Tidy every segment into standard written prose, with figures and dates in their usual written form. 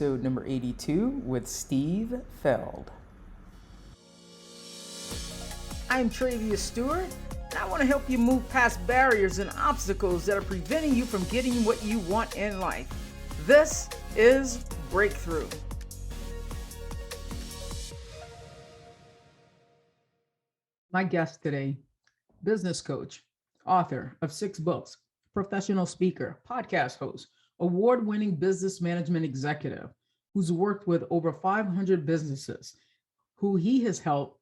Episode number 82 with Steve Feld. I'm Travius Stewart, and I want to help you move past barriers and obstacles that are preventing you from getting what you want in life. This is Breakthrough. My guest today, business coach, author of 6 books, professional speaker, podcast host, award-winning business management executive who's worked with over 500 businesses, who he has helped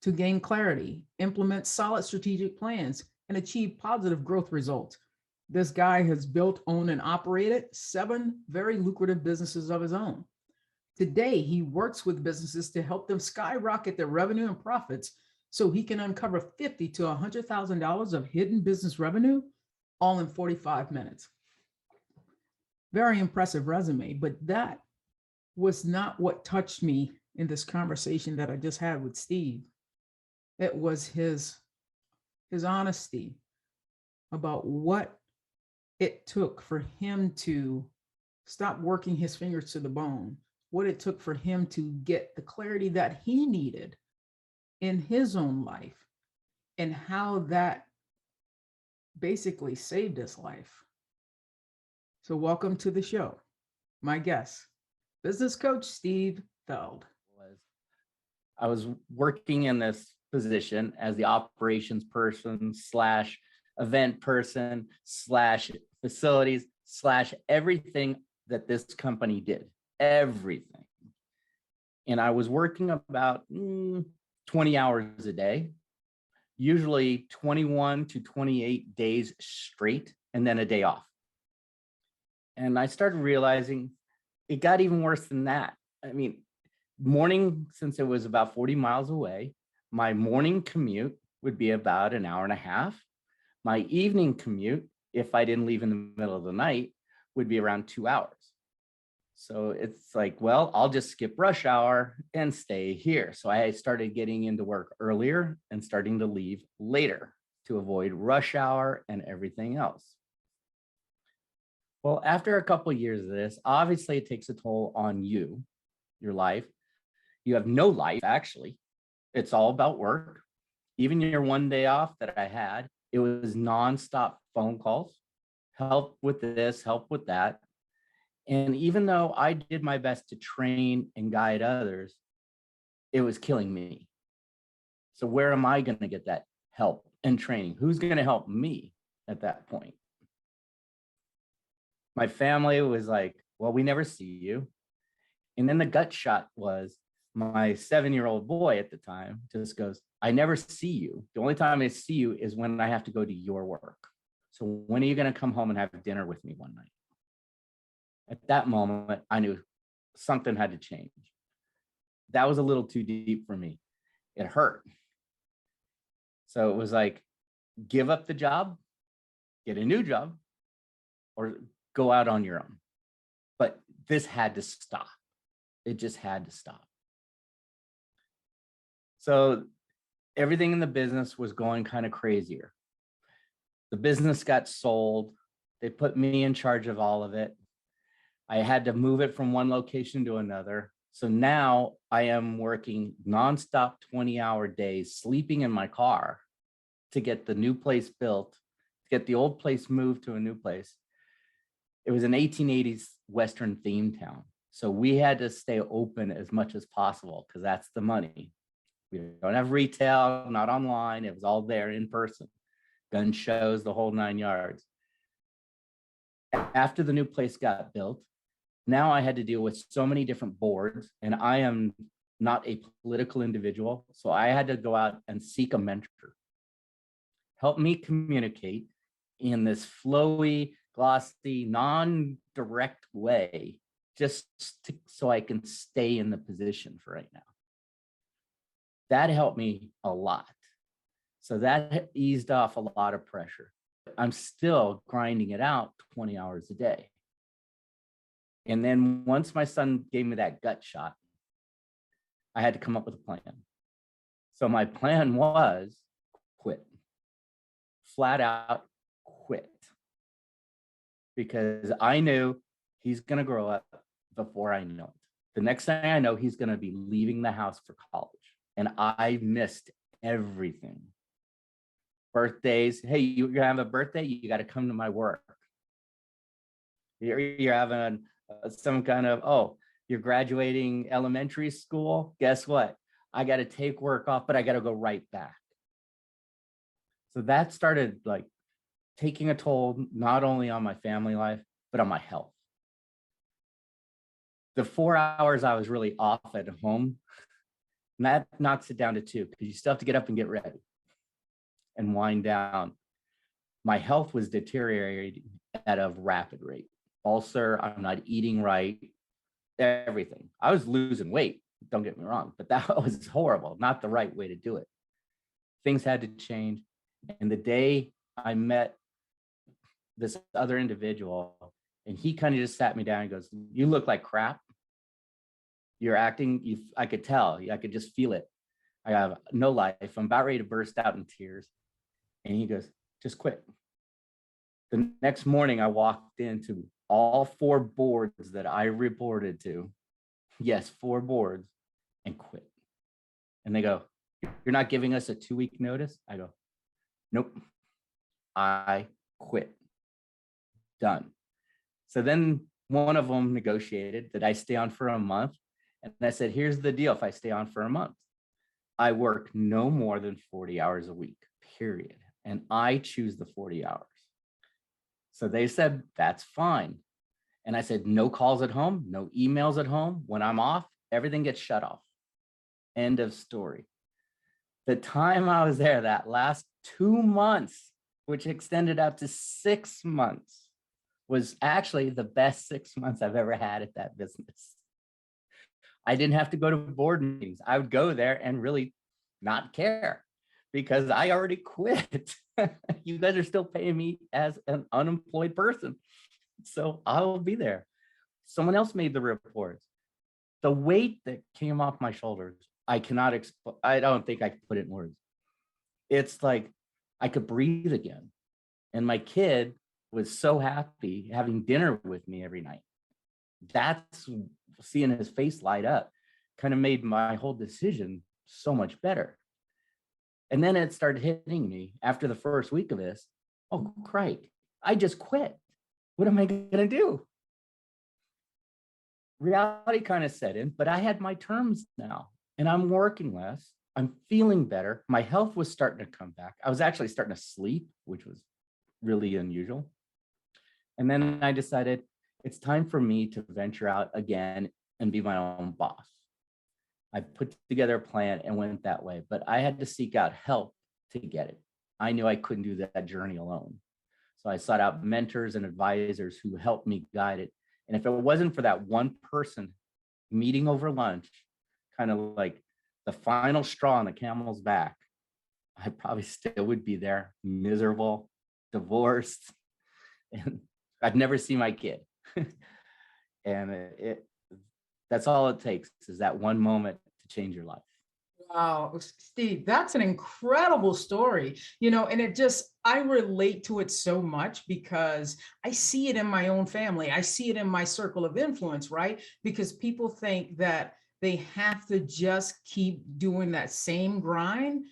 to gain clarity, implement solid strategic plans, and achieve positive growth results. This guy has built, owned, and operated 7 very lucrative businesses of his own. Today, he works with businesses to help them skyrocket their revenue and profits so he can uncover $50,000 to $100,000 of hidden business revenue all in 45 minutes. Very impressive resume, but that was not what touched me in this conversation that I just had with Steve. It was his honesty about what it took for him to stop working his fingers to the bone, what it took for him to get the clarity that he needed in his own life, and how that basically saved his life. So welcome to the show. My guest, business coach Steve Feld. I was working in this position as the operations person / event person / facilities / everything that this company did, everything. And I was working about 20 hours a day, usually 21 to 28 days straight, and then a day off. And I started realizing it got even worse than that. I mean, morning, since it was about 40 miles away, my morning commute would be about an hour and a half. My evening commute, if I didn't leave in the middle of the night, would be around 2 hours. So it's like, well, I'll just skip rush hour and stay here. So I started getting into work earlier and starting to leave later to avoid rush hour and everything else. Well, after a couple of years of this, obviously it takes a toll on you, your life. You have no life, actually. It's all about work. Even your one day off that I had, it was nonstop phone calls, help with this, help with that. And even though I did my best to train and guide others, it was killing me. So where am I going to get that help and training? Who's going to help me at that point? My family was like, well, we never see you. And then the gut shot was my 7-year-old boy at the time just goes, I never see you. The only time I see you is when I have to go to your work. So when are you going to come home and have dinner with me one night? At that moment, I knew something had to change. That was a little too deep for me. It hurt. So it was like, give up the job, get a new job, or go out on your own. But this had to stop. It just had to stop. So everything in the business was going kind of crazier. The business got sold. They put me in charge of all of it. I had to move it from one location to another. So now I am working nonstop 20-hour days, sleeping in my car to get the new place built, to get the old place moved to a new place. It was an 1880s Western themed town. So we had to stay open as much as possible because that's the money. We don't have retail, not online. It was all there in person. Gun shows, the whole 9 yards. After the new place got built, now I had to deal with so many different boards, and I am not a political individual. So I had to go out and seek a mentor. Help me communicate in this flowy, glossy, non-direct way, so I can stay in the position for right now. That helped me a lot. So that eased off a lot of pressure. I'm still grinding it out 20 hours a day. And then once my son gave me that gut shot, I had to come up with a plan. So my plan was quit. Flat out quit. Because I knew he's going to grow up. before I know it. The next thing I know, he's going to be leaving the house for college. And I missed everything. Birthdays. Hey, you're having a birthday? You got to come to my work. You're having some kind of, oh, you're graduating elementary school. Guess what? I got to take work off, but I got to go right back. So that started like taking a toll, not only on my family life, but on my health. The 4 hours I was really off at home, and that knocks it down to 2, because you still have to get up and get ready and wind down. My health was deteriorating at a rapid rate. Ulcer, I'm not eating right, everything. I was losing weight, don't get me wrong, but that was horrible, not the right way to do it. Things had to change. And the day I met this other individual, and he kind of just sat me down and goes, you look like crap. You're acting, I could tell, I could just feel it. I have no life. I'm about ready to burst out in tears. And he goes, just quit. The next morning, I walked into all 4 boards that I reported to. Yes, 4 boards, and quit. And they go, you're not giving us a 2-week notice? I go, nope, I quit. Done. So then one of them negotiated that I stay on for a month. And I said, here's the deal. If I stay on for a month, I work no more than 40 hours a week, period. And I choose the 40 hours. So they said, that's fine. And I said, no calls at home, no emails at home. When I'm off, everything gets shut off. End of story. The time I was there, that last 2 months, which extended out to 6 months, was actually the best 6 months I've ever had at that business. I didn't have to go to board meetings. I would go there and really not care because I already quit. You guys are still paying me as an unemployed person. So I'll be there. Someone else made the reports. The weight that came off my shoulders, I cannot explain. I don't think I can put it in words. It's like I could breathe again. And my kid was so happy having dinner with me every night. That's seeing his face light up kind of made my whole decision so much better. And then it started hitting me after the first week of this. Oh, crike, I just quit. What am I going to do? Reality kind of set in, but I had my terms now and I'm working less. I'm feeling better. My health was starting to come back. I was actually starting to sleep, which was really unusual. And then I decided it's time for me to venture out again and be my own boss. I put together a plan and went that way, but I had to seek out help to get it. I knew I couldn't do that journey alone. So I sought out mentors and advisors who helped me guide it. And if it wasn't for that one person meeting over lunch, kind of like the final straw on the camel's back, I probably still would be there, miserable, divorced, and I'd never see my kid. And that's all it takes is that one moment to change your life. Wow, Steve, that's an incredible story, and I relate to it so much because I see it in my own family. I see it in my circle of influence, right? Because people think that they have to just keep doing that same grind.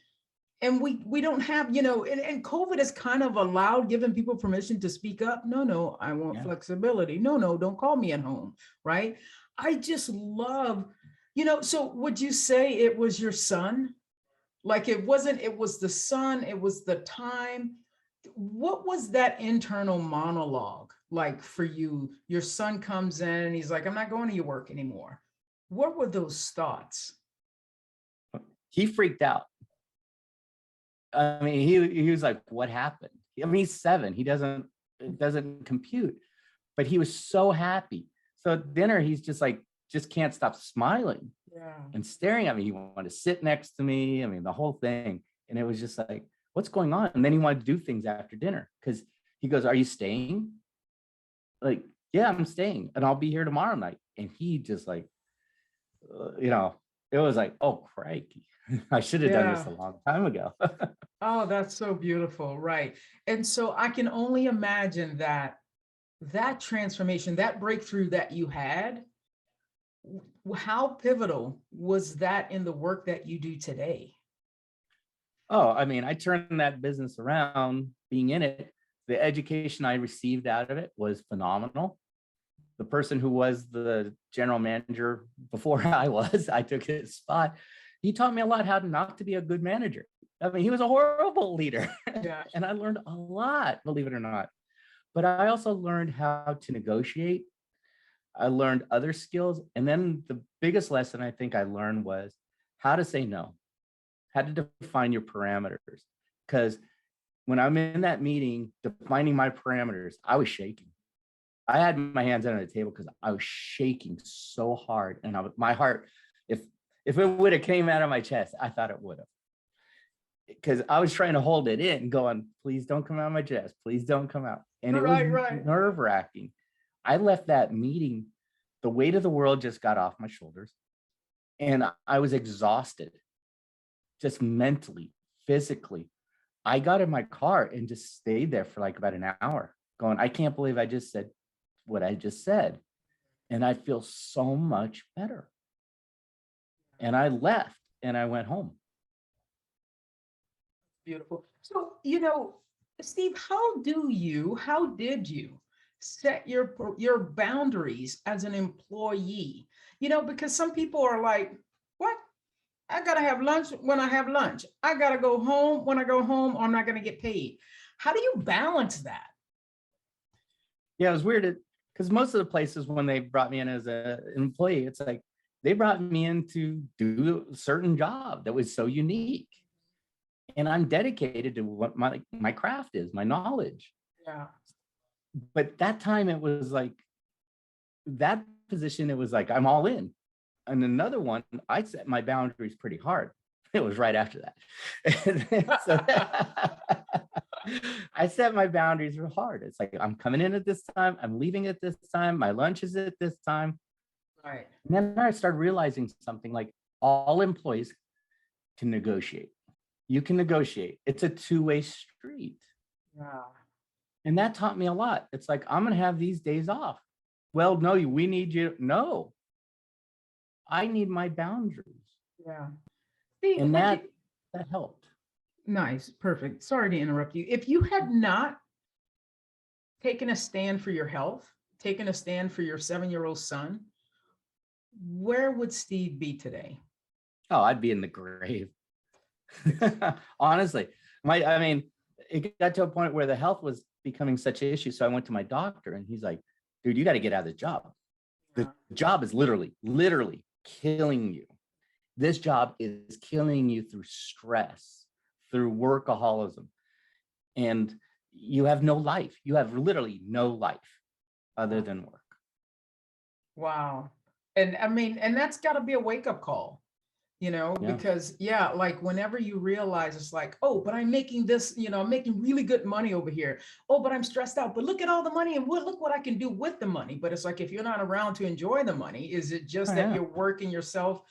And we don't have, and COVID has kind of given people permission to speak up. No, I want flexibility. No, don't call me at home, right? I just love, so would you say it was your son? Like it was the son, it was the time. What was that internal monologue like for you? Your son comes in and he's like, I'm not going to your work anymore. What were those thoughts? He freaked out. I mean, he was like, what happened? I mean, he's 7. It doesn't compute, but he was so happy. So at dinner, he's just can't stop smiling and staring at me. He wanted to sit next to me. I mean, the whole thing. And it was just like, what's going on? And then he wanted to do things after dinner because he goes, are you staying? Like, yeah, I'm staying and I'll be here tomorrow night. And he just like, it was like, oh, crikey. I should have done this a long time ago. Oh, that's so beautiful. Right. And so I can only imagine that transformation, that breakthrough that you had, How pivotal was that in the work that you do today? Oh, I mean, I turned that business around being in it. The education I received out of it was phenomenal. The person who was the general manager before I took his spot. He taught me a lot how not to be a good manager. I mean, he was a horrible leader. Yeah. And I learned a lot, believe it or not. But I also learned how to negotiate. I learned other skills. And then the biggest lesson I think I learned was how to say no, how to define your parameters. Because when I'm in that meeting defining my parameters, I was shaking. I had my hands under the table because I was shaking so hard. And my heart, if it would have came out of my chest, I thought it would have. Because I was trying to hold it in, going, please don't come out of my chest. Please don't come out. And it was Right. nerve-wracking. I left that meeting, the weight of the world just got off my shoulders. And I was exhausted, just mentally, physically. I got in my car and just stayed there for like about an hour going, I can't believe I just said what I just said. And I feel so much better. And I left and I went home. Beautiful. So, Steve, how did you set your boundaries as an employee? Because some people are like, what? I gotta have lunch when I have lunch. I gotta go home when I go home, or I'm not gonna get paid. How do you balance that? Yeah, it was weird because most of the places when they brought me in as an employee, it's like they brought me in to do a certain job that was so unique. And I'm dedicated to what my craft is, my knowledge. Yeah. But that time it was like that position, it was like I'm all in. And another one, I set my boundaries pretty hard. It was right after that. So I set my boundaries real hard. It's like I'm coming in at this time, I'm leaving at this time, my lunch is at this time. Right. And then I started realizing something like all employees can negotiate. You can negotiate. It's a two-way street. Yeah. And that taught me a lot. It's like, I'm going to have these days off. Well, no, we need you. No, I need my boundaries. Yeah. Steve, And that helped. nice, perfect. Sorry to interrupt you. If you had not taken a stand for your health, taken a stand for your 7-year-old son, where would Steve be today? Oh, I'd be in the grave. Honestly, I mean, it got to a point where the health was becoming such an issue. So I went to my doctor and he's like, dude, you got to get out of the job. The job is literally killing you. This job is killing you through stress, through workaholism. And you have no life. You have literally no life other than work. Wow. And I mean, and that's got to be a wake-up call, because like whenever you realize it's like, oh, but I'm making this, I'm making really good money over here. Oh, but I'm stressed out, but look at all the money and look what I can do with the money. But it's like, if you're not around to enjoy the money, is it just that you're working yourself,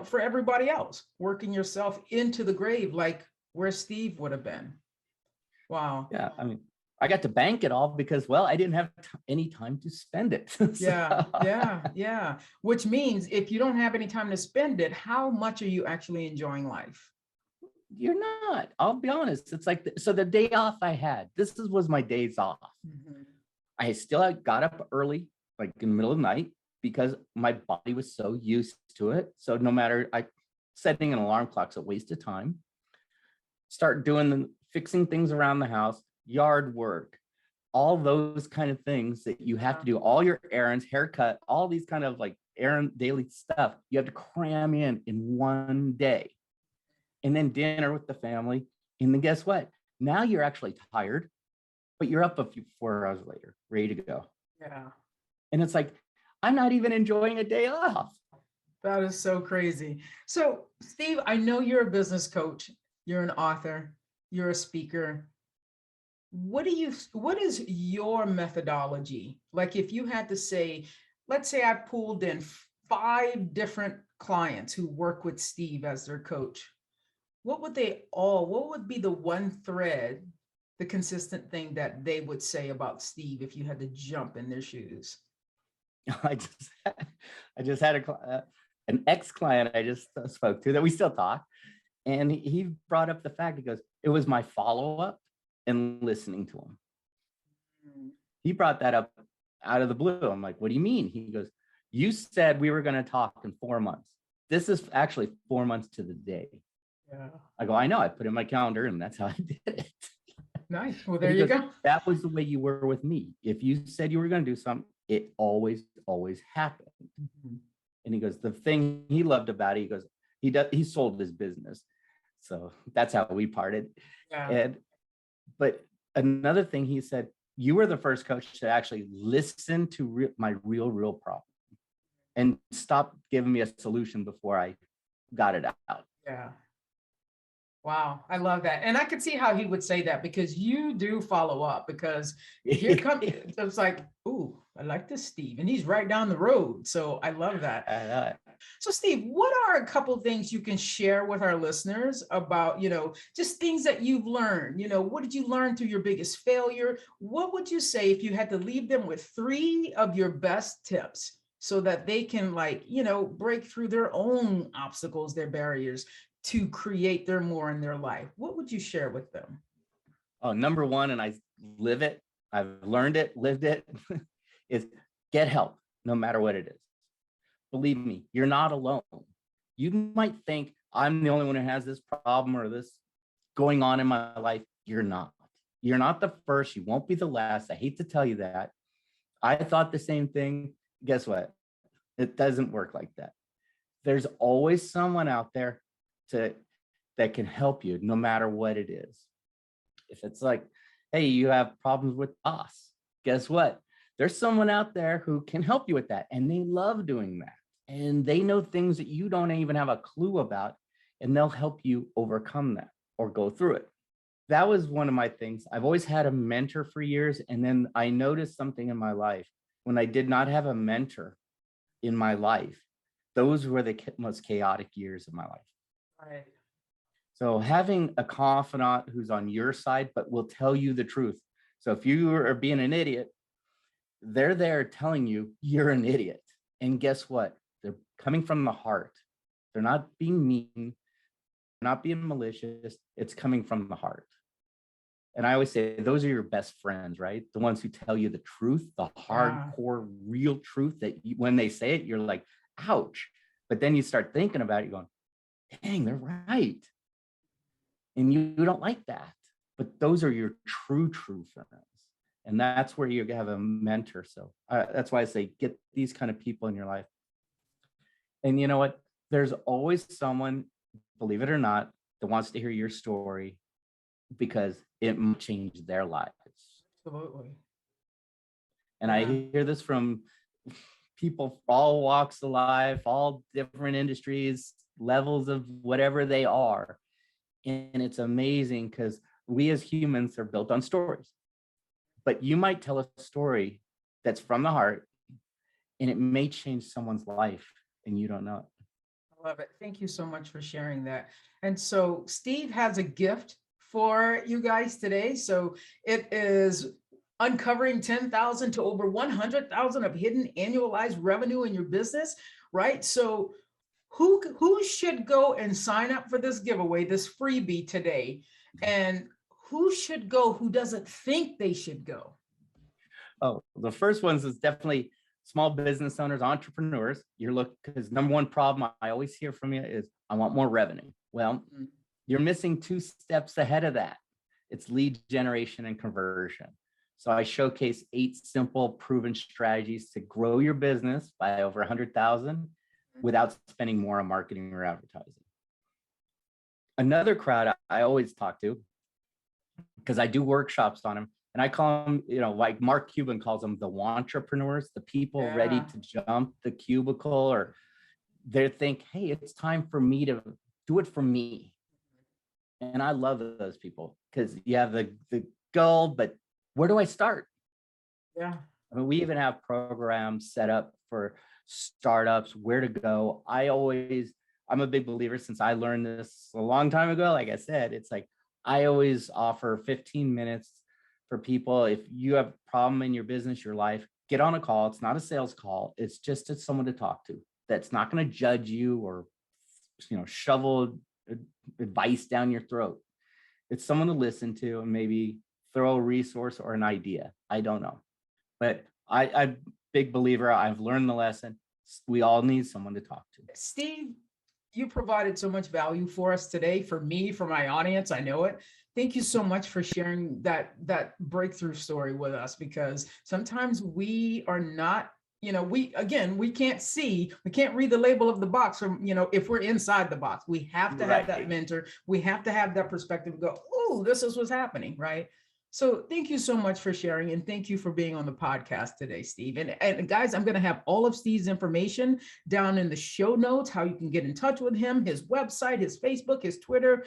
for everybody else, working yourself into the grave, like where Steve would have been? Wow. Yeah. I mean, I got to bank it all because, well, I didn't have any time to spend it. So. Yeah. Which means if you don't have any time to spend it, how much are you actually enjoying life? You're not. I'll be honest. It's like, so the day off I had, was my days off. Mm-hmm. I still got up early, like in the middle of the night, because my body was so used to it. So no matter, setting an alarm clock's a waste of time. Start doing fixing things around the house, yard work, all those kind of things that you have to do, all your errands, haircut, all these kind of like daily stuff, you have to cram in one day. And then dinner with the family. And then guess what? Now you're actually tired, but you're up 4 hours later, ready to go. Yeah. And it's like, I'm not even enjoying a day off. That is so crazy. So, Steve, I know you're a business coach, you're an author, you're a speaker. What is your methodology? Like if you had to say, let's say I pulled in 5 different clients who work with Steve as their coach. What would be the one thread, the consistent thing that they would say about Steve if you had to jump in their shoes? I just had an ex-client I just spoke to that we still talk. And he brought up the fact, he goes, it was my follow-up and listening to him. He brought that up out of the blue. I'm like, what do you mean? He goes, you said we were going to talk in 4 months. This is actually 4 months to the day. Yeah. I go, I know, I put it in my calendar and that's how I did it. Nice. Well, there you go. That was the way you were with me. If you said you were going to do something, it always happened. Mm-hmm. And he goes, the thing he loved about it, he goes, he sold his business. So that's how we parted. Yeah. But another thing he said, you were the first coach to actually listen to my real problem and stop giving me a solution before I got it out. Yeah. Wow. I love that. And I could see how he would say that, because you do follow up, because here comes, it's like, ooh, I like this Steve, and he's right down the road. So I love that. So Steve, what are a couple of things you can share with our listeners about, just things that you've learned? What did you learn through your biggest failure? What would you say if you had to leave them with 3 of your best tips so that they can break through their own obstacles, their barriers, to create their more in their life? What would you share with them? Oh, number one, and I live it, I've learned it, lived it, is get help, no matter what it is. Believe me, you're not alone. You might think I'm the only one who has this problem or this going on in my life. You're not. You're not the first. You won't be the last. I hate to tell you that. I thought the same thing. Guess what? It doesn't work like that. There's always someone out there that can help you, no matter what it is. If it's like, hey, you have problems with boss, guess what? There's someone out there who can help you with that, and they love doing that. And they know things that you don't even have a clue about, and they'll help you overcome that or go through it. That was one of my things. I've always had a mentor for years, and then I noticed something in my life. When I did not have a mentor in my life, those were the most chaotic years of my life. Right. So having a confidant who's on your side, but will tell you the truth. So if you are being an idiot, they're there telling you you're an idiot. And guess what? They're coming from the heart. They're not being mean, they're not being malicious. It's coming from the heart. And I always say those are your best friends, right? The ones who tell you the truth, the hardcore, real truth that when they say it, you're like, ouch. But then you start thinking about it, you're going, dang, they're right. And you don't like that. But those are your true friends. And that's where you have a mentor. So that's why I say get these kind of people in your life. And you know what? There's always someone, believe it or not, that wants to hear your story because it might change their lives. Absolutely. And I hear this from people, all walks of life, all different industries, levels of whatever they are. And it's amazing because we as humans are built on stories. But you might tell a story that's from the heart, and it may change someone's life, and you don't know it. I love it. Thank you so much for sharing that. And so Steve has a gift for you guys today. So it is uncovering 10,000 to over 100,000 of hidden annualized revenue in your business, right? So who should go and sign up for this giveaway, this freebie today? And who should go who doesn't think they should go? Oh, the first ones is definitely small business owners, entrepreneurs. You're looking, because number one problem I always hear from you is, I want more revenue. Well, you're missing 2 steps ahead of that. It's lead generation and conversion. So I showcase 8 simple proven strategies to grow your business by over 100,000 without spending more on marketing or advertising. Another crowd I always talk to, because I do workshops on them, and I call them, like Mark Cuban calls them the wantrepreneurs, the people ready to jump the cubicle, or they think, hey, it's time for me to do it for me. And I love those people because you have the goal, but where do I start? Yeah. I mean, we even have programs set up for startups, where to go. I'm a big believer, since I learned this a long time ago. Like I said, it's like, I always offer 15 minutes for people. If you have a problem in your business, your life, get on a call. It's not a sales call. It's just someone to talk to that's not going to judge you or, shovel advice down your throat. It's someone to listen to and maybe throw a resource or an idea. I don't know. But I'm a big believer. I've learned the lesson. We all need someone to talk to. Steve, you provided so much value for us today, for me, for my audience. I know it. Thank you so much for sharing that breakthrough story with us, because sometimes we are not, we can't see, we can't read the label of the box from, if we're inside the box. We have to have that mentor. We have to have that perspective to go, oh, this is what's happening, right? So thank you so much for sharing, and thank you for being on the podcast today, Steve. And guys, I'm going to have all of Steve's information down in the show notes, how you can get in touch with him, his website, his Facebook, his Twitter,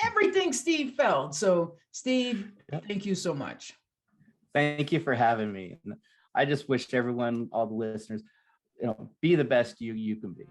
everything Steve Feld. So Steve, thank you so much. Thank you for having me. I just wish everyone, all the listeners, be the best you can be.